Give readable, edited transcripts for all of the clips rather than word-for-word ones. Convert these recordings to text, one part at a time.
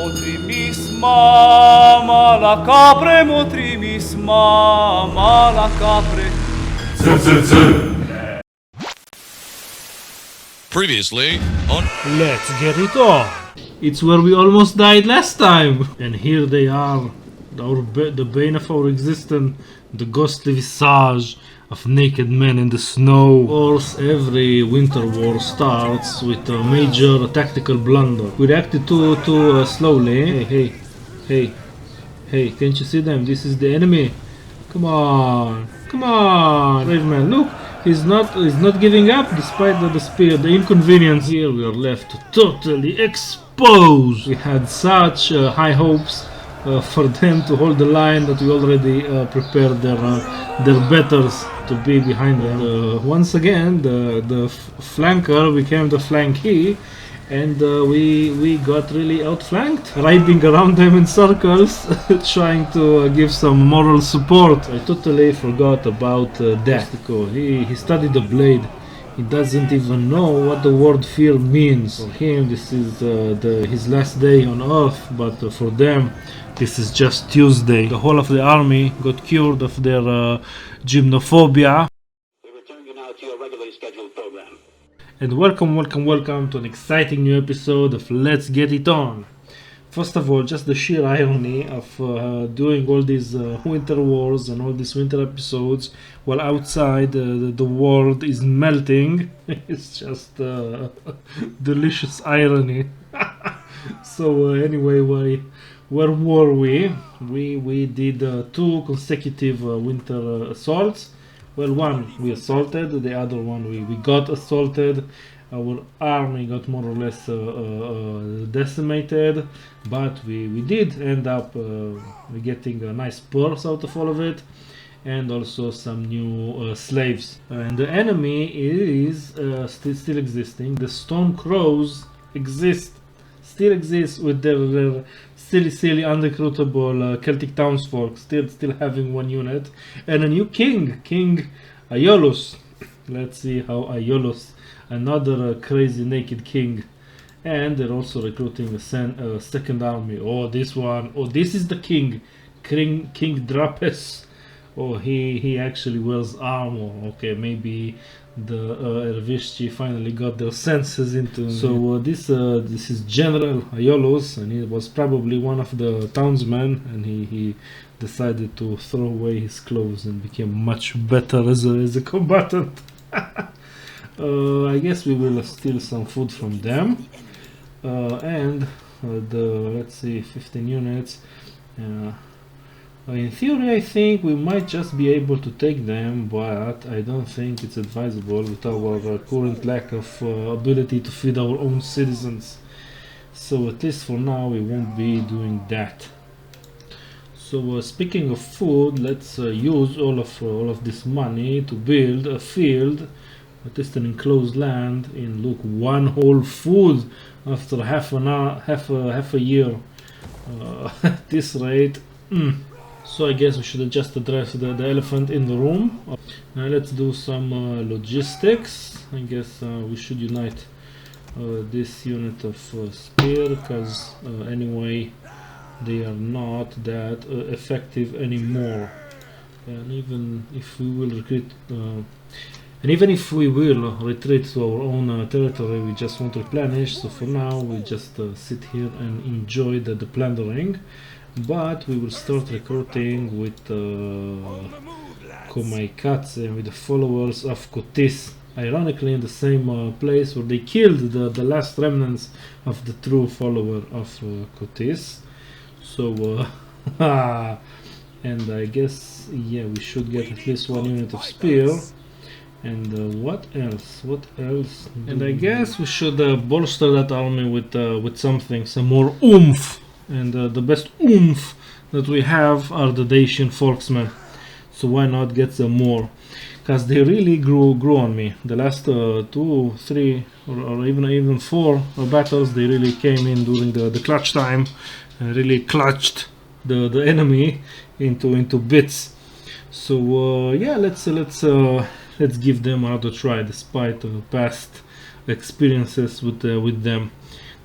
Motrimis mama capre, motrimis mama capre. Previously on Let's get it on! It's where we almost died last time! And here they are, the bane of our existence, the ghostly visage of naked men in the snow. Of course, every winter war starts with a major tactical blunder. We reacted too slowly. Hey, can't you see them? This is the enemy. Come on, brave man, look! He's not giving up despite the speed, the inconvenience. Here we are left totally exposed. We had such high hopes for them to hold the line that we already prepared their betters to be behind them. Once again, the flanker became the flankee, and we got really outflanked, riding around them in circles, trying to give some moral support. I totally forgot about that. He studied the blade. He doesn't even know what the word fear means. For him, this is his last day on Earth, but for them, this is just Tuesday. The whole of the army got cured of their gymnophobia. We return you now to your regularly scheduled program. And welcome to an exciting new episode of Let's Get It On. First of all, just the sheer irony of doing all these winter wars and all these winter episodes while outside the world is melting. It's just delicious irony. So anyway, where were we? We did 2 consecutive winter assaults. Well, one we assaulted, the other one we got assaulted. Our army got more or less decimated, but we did end up getting a nice purse out of all of it, and also some new slaves. And the enemy is still existing. The Stone Crows still exist with their silly unrecruitable Celtic townsfolk, still having 1 unit, and a new King Aeolus. Let's see how Aeolus, another crazy naked king, and they're also recruiting a second army. This is the King Drapes. He actually wears armor. Okay, maybe the Ervishchi finally got their senses into. So this is General Aeolus, and he was probably one of the townsmen, and he decided to throw away his clothes and became much better as a combatant. I guess we will steal some food from them, and let's see, 15 units. In theory, I think we might just be able to take them, but I don't think it's advisable with our current lack of ability to feed our own citizens. So at least for now, we won't be doing that. So speaking of food, let's use all of this money to build a field, at least an enclosed land, in look 1 whole food after half a year. At this rate. So I guess we should just address the elephant in the room. Now let's do some logistics. I guess we should unite this unit of spear, because anyway they are not that effective anymore. And even if we will retreat to our own territory, we just won't replenish. So for now we just sit here and enjoy the plundering. But we will start recruiting with Komaikatse, with the followers of Kotis, ironically in the same place where they killed the last remnants of the true follower of Kotis. So and I guess, yeah, we should get at least 1 unit of spear. And what else? And I guess we should bolster that army with something, some more oomph. And the best oomph that we have are the Dacian Folksmen. So why not get some more? Because they really grew on me. The last 2, 3, or even 4 battles, they really came in during the clutch time and really clutched the enemy into bits. So yeah, let's give them another try, despite past experiences with them.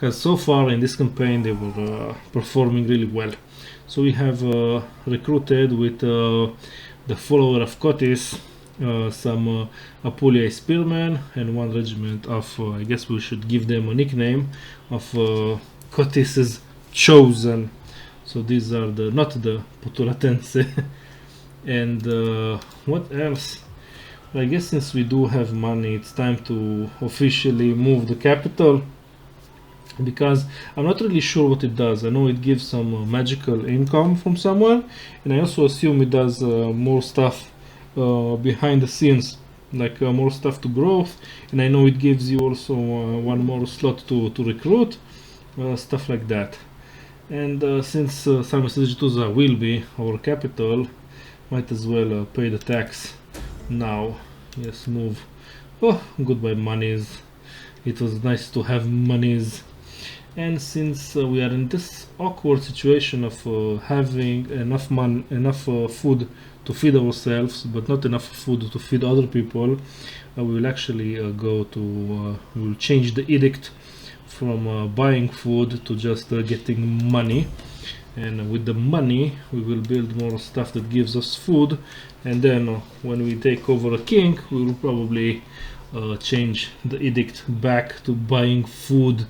because so far in this campaign they were performing really well. So we have recruited with the follower of Cotis some Apuliae spearmen and one regiment of, I guess we should give them a nickname of Cotis's chosen. So these are the, not the Potulatense. And what else? I guess since we do have money, it's time to officially move the capital, because I'm not really sure what it does. I know it gives some magical income from somewhere, and I also assume it does more stuff behind the scenes, like more stuff to growth, and I know it gives you also one more slot to recruit, stuff like that. And since Salmes Legitusa will be our capital, might as well pay the tax now. Yes, move. Oh, goodbye monies. It was nice to have monies. And since we are in this awkward situation of having enough food to feed ourselves, but not enough food to feed other people, we will actually we will change the edict from buying food to just getting money. And with the money we will build more stuff that gives us food, and then when we take over a king, we will probably change the edict back to buying food,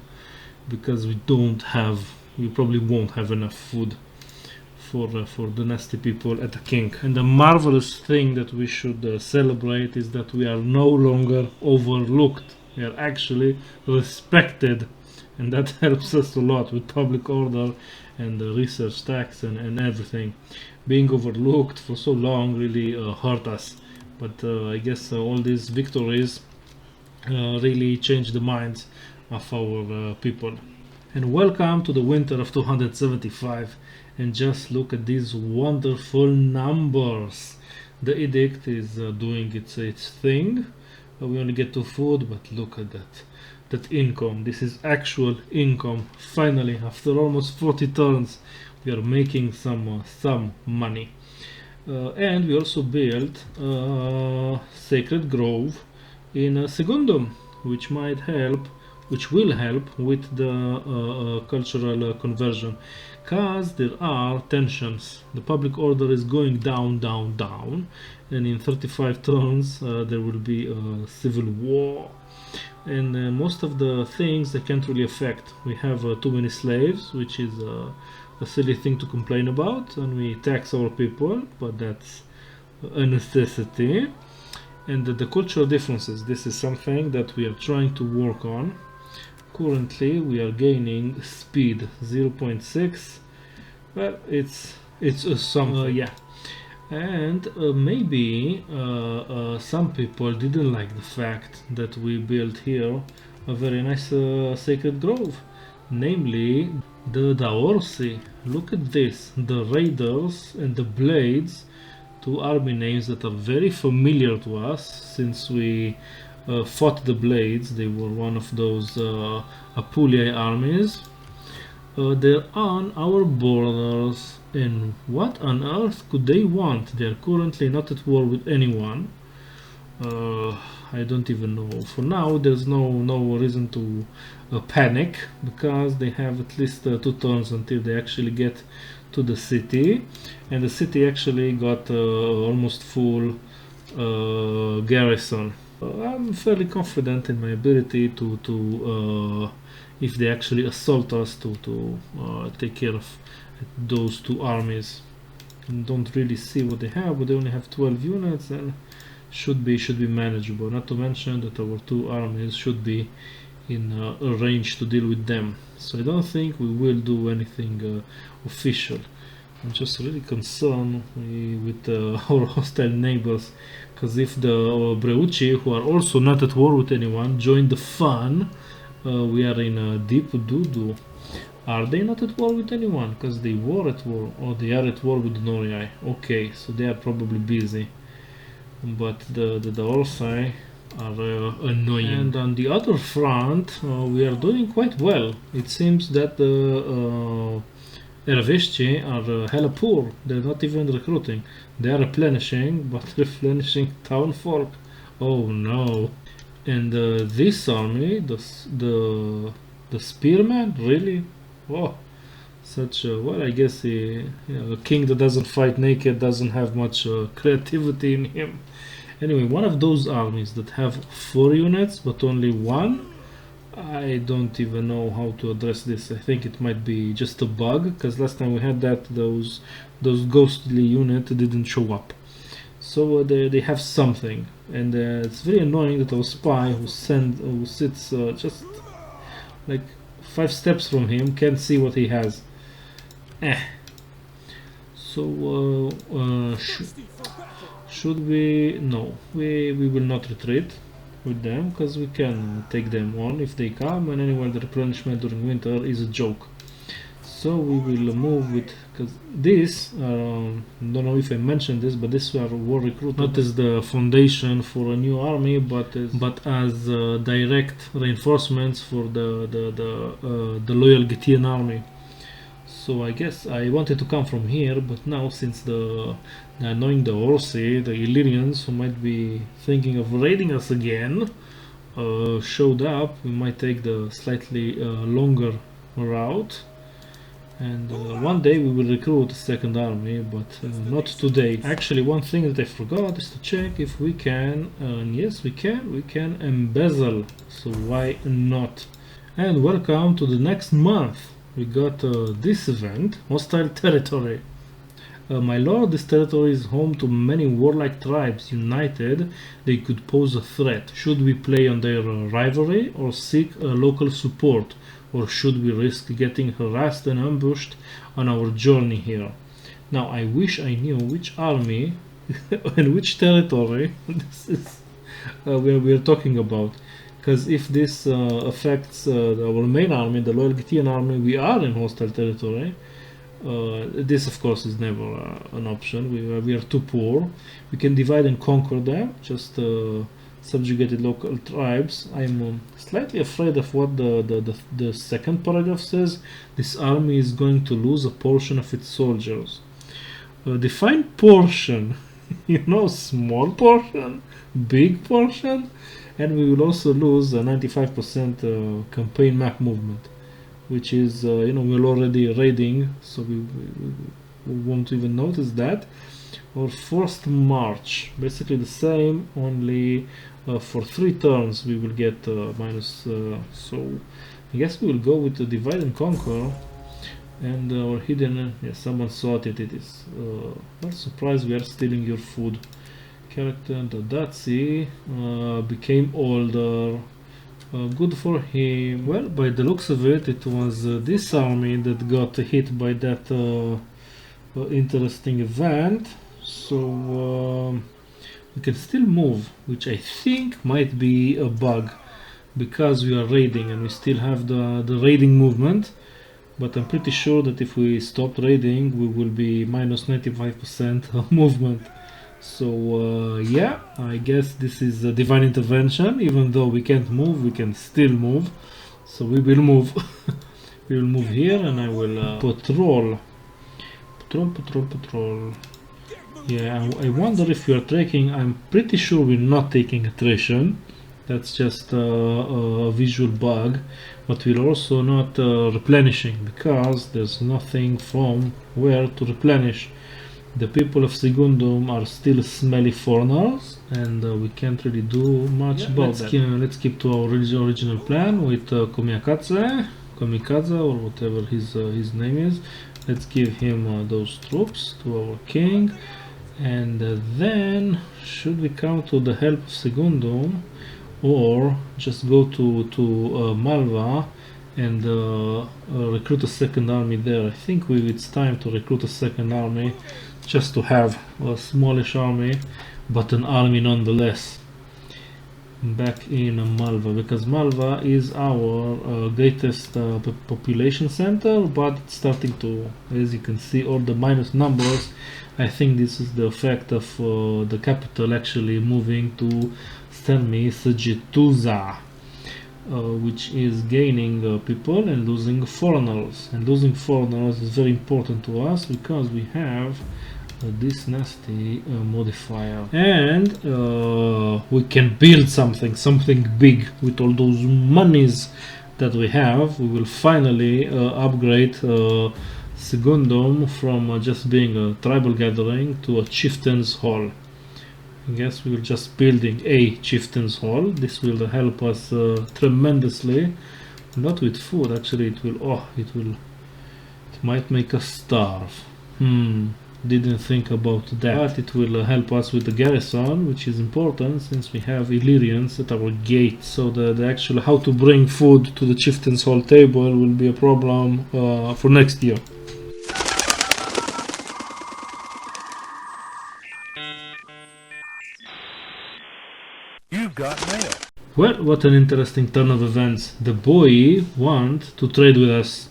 because we probably won't have enough food for the nasty people at the king. And the marvelous thing that we should celebrate is that we are no longer overlooked. We are actually respected, and that helps us a lot with public order and the research tax and everything. Being overlooked for so long really hurt us, but I guess all these victories really changed the minds of our people. And welcome to the winter of 275, and just look at these wonderful numbers. The edict is doing its thing. We only get 2 food, but look at that income. This is actual income. Finally, after almost 40 turns, we are making some money. And we also built Sacred Grove in Segundum, which will help with the cultural conversion, because there are tensions. The public order is going down, and in 35 turns there will be a civil war. And most of the things they can't really affect. We have too many slaves, which is a silly thing to complain about, and we tax our people, but that's a necessity. And the cultural differences, this is something that we are trying to work on. Currently we are gaining speed 0.6. well, it's something. Yeah. And maybe some people didn't like the fact that we built here a very nice sacred grove, namely the Daorsi. Look at this, the Raiders and the Blades, 2 army names that are very familiar to us since we fought the Blades. They were one of those Apuliae armies. They're on our borders, and what on earth could they want? They're currently not at war with anyone. I don't even know. For now there's no reason to panic, because they have at least 2 turns until they actually get to the city, and the city actually got almost full garrison. I'm fairly confident in my ability to if they actually assault us, to take care of those 2 armies. And don't really see what they have, but they only have 12 units, and should be manageable. Not to mention that our 2 armies should be in a range to deal with them. So I don't think we will do anything official. I'm just really concerned with our hostile neighbors, because if the Breuci, who are also not at war with anyone, join the fun, we are in deep doo-doo. Are they not at war with anyone? Because they were at war, or they are at war with the Norii. Okay, so they are probably busy. But the Daorsai are annoying. And on the other front, we are doing quite well. It seems that the Erveshchi are hella poor. They're not even recruiting. They are replenishing, but replenishing town folk. Oh no. And this army, the The spearman? Really? Oh, such a, well, I guess a king that doesn't fight naked doesn't have much creativity in him. Anyway, one of those armies that have 4 units but only 1, I don't even know how to address this. I think it might be just a bug, because last time we had that, those ghostly units didn't show up. So they have something, and it's very annoying that our spy who sits just like 5 steps from him can't see what he has. So should we? No, we will not retreat with them, because we can take them on if they come, and anyway the replenishment during winter is a joke. So we will move with, because this, don't know if I mentioned this, but this are war recruit, not as the foundation for a new army, but as direct reinforcements for the loyal Getaean army. So I guess I wanted to come from here, but now since knowing the Orsi, the Illyrians, who might be thinking of raiding us again, showed up, we might take the slightly longer route. And one day we will recruit a second army, but not today. Actually, one thing that I forgot is to check if we can, and yes we can embezzle, so why not? And welcome to the next month. We got this event, Hostile Territory. My lord, this territory is home to many warlike tribes. United, they could pose a threat. Should we play on their rivalry or seek local support? Or should we risk getting harassed and ambushed on our journey here? Now, I wish I knew which army and which territory this is we are talking about. Because if this affects our main army, the loyal Getaean army, we are in hostile territory. This, of course, is never an option. We are too poor. We can divide and conquer them, just subjugated local tribes. I'm slightly afraid of what the second paragraph says. This army is going to lose a portion of its soldiers. Define portion. You know, small portion, big portion, and we will also lose a 95% campaign map movement, which is, you know, we're already raiding, so we won't even notice that. Or forced march, basically the same, only for 3 turns we will get minus, so I guess we will go with the divide and conquer. And our hidden, yeah, someone sorted it is, not surprised we are stealing your food. Character Dadatsi became older. Good for him. Well, by the looks of it, it was this army that got hit by that interesting event. So we can still move, which I think might be a bug, because we are raiding and we still have the raiding movement. But I'm pretty sure that if we stop raiding, we will be minus 95% movement. So yeah, I guess this is a divine intervention. Even though we can't move, we can still move. So we will move. We will move here, and I will patrol. Yeah, I wonder if we are taking. I'm pretty sure we're not taking attrition. That's just a visual bug. But we're also not replenishing, because there's nothing from where to replenish. The people of Segundum are still smelly foreigners, and we can't really do much about that. Let's keep to our original plan with Kamikaze, or whatever his name is. Let's give him those troops to our king, and then should we come to the help of Segundum, or just go to Malva and recruit a second army there. I think it's time to recruit a second army, just to have a smallish army, but an army nonetheless, back in Malva, because Malva is our greatest population center, but it's starting to, as you can see, all the minus numbers. I think this is the effect of the capital actually moving to Stermi-Sjetuza, which is gaining people and losing foreigners. And losing foreigners is very important to us, because we have this nasty modifier, and we can build something big with all those monies that we have, we will finally upgrade Segundum from just being a tribal gathering to a Chieftains Hall. I guess we will just building a Chieftains Hall. This will help us tremendously. Not with food, actually. It might make us starve. Didn't think about that. It will help us with the garrison, which is important since we have Illyrians at our gate. So the actual how to bring food to the Chieftains Hall table will be a problem for next year. You've got mail. Well, what an interesting turn of events. The boy want to trade with us.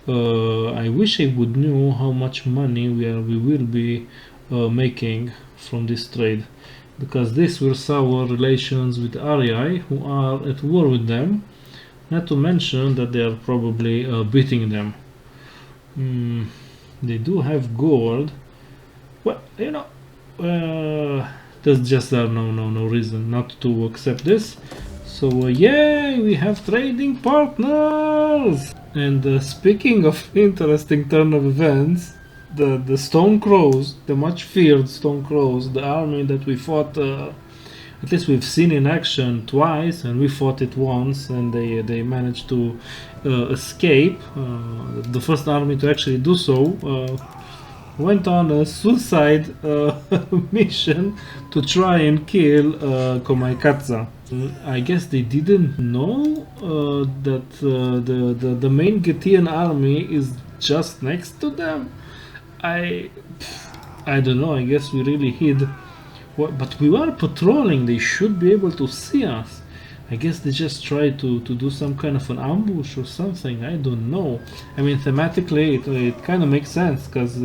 I wish I would know how much money we will be making from this trade, because this will sour relations with REI, who are at war with them, not to mention that they are probably beating them. They do have gold. Well, you know, there's just no reason not to accept this. So yay, we have trading partners. And speaking of interesting turn of events, the Stone Crows, the much feared Stone Crows, the army that we fought, at least we've seen in action twice, and we fought it once, and they managed to escape. The first army to actually do so went on a suicide mission to try and kill Komaikatsa. I guess they didn't know that the main Getaean army is just next to them. I don't know. I guess we really hid. But we were patrolling. They should be able to see us. I guess they just tried to do some kind of an ambush or something. I don't know. I mean, thematically, it kind of makes sense because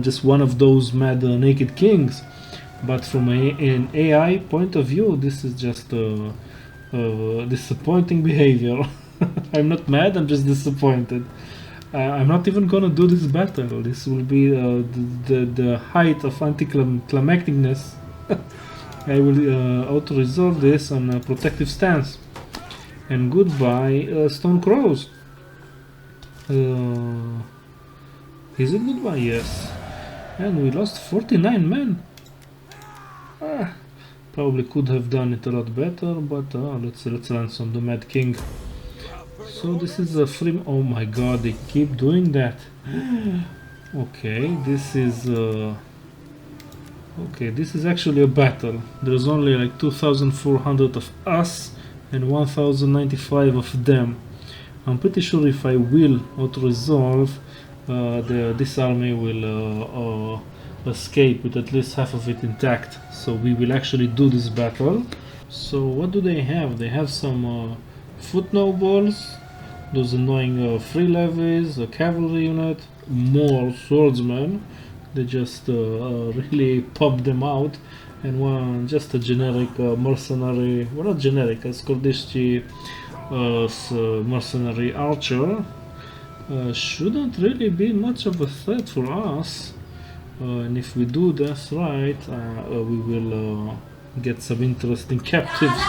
just one of those mad naked kings. But from an AI point of view, this is just disappointing behavior. I'm not mad, I'm just disappointed. I'm not even gonna do this battle. This will be the height of anticlimacticness. I will auto-resolve this on a protective stance. And goodbye, Stone Crows. Is it goodbye? Yes. And we lost 49 men. Probably could have done it a lot better, but let's ransom the Mad King. So this is a free. Oh my God! They keep doing that. Okay, this is okay. This is actually a battle. There's only like 2,400 of us and 1,095 of them. I'm pretty sure if I will auto-resolve, this army will escape with at least half of it intact. So we will actually do this battle. So what do they have? They have some foot nobles, those annoying free levies, a cavalry unit, more swordsmen. They just really pop them out, and one just a generic mercenary, well not generic, a Skordishchi mercenary archer. Shouldn't really be much of a threat for us. And if we do this right, we will get some interesting captives.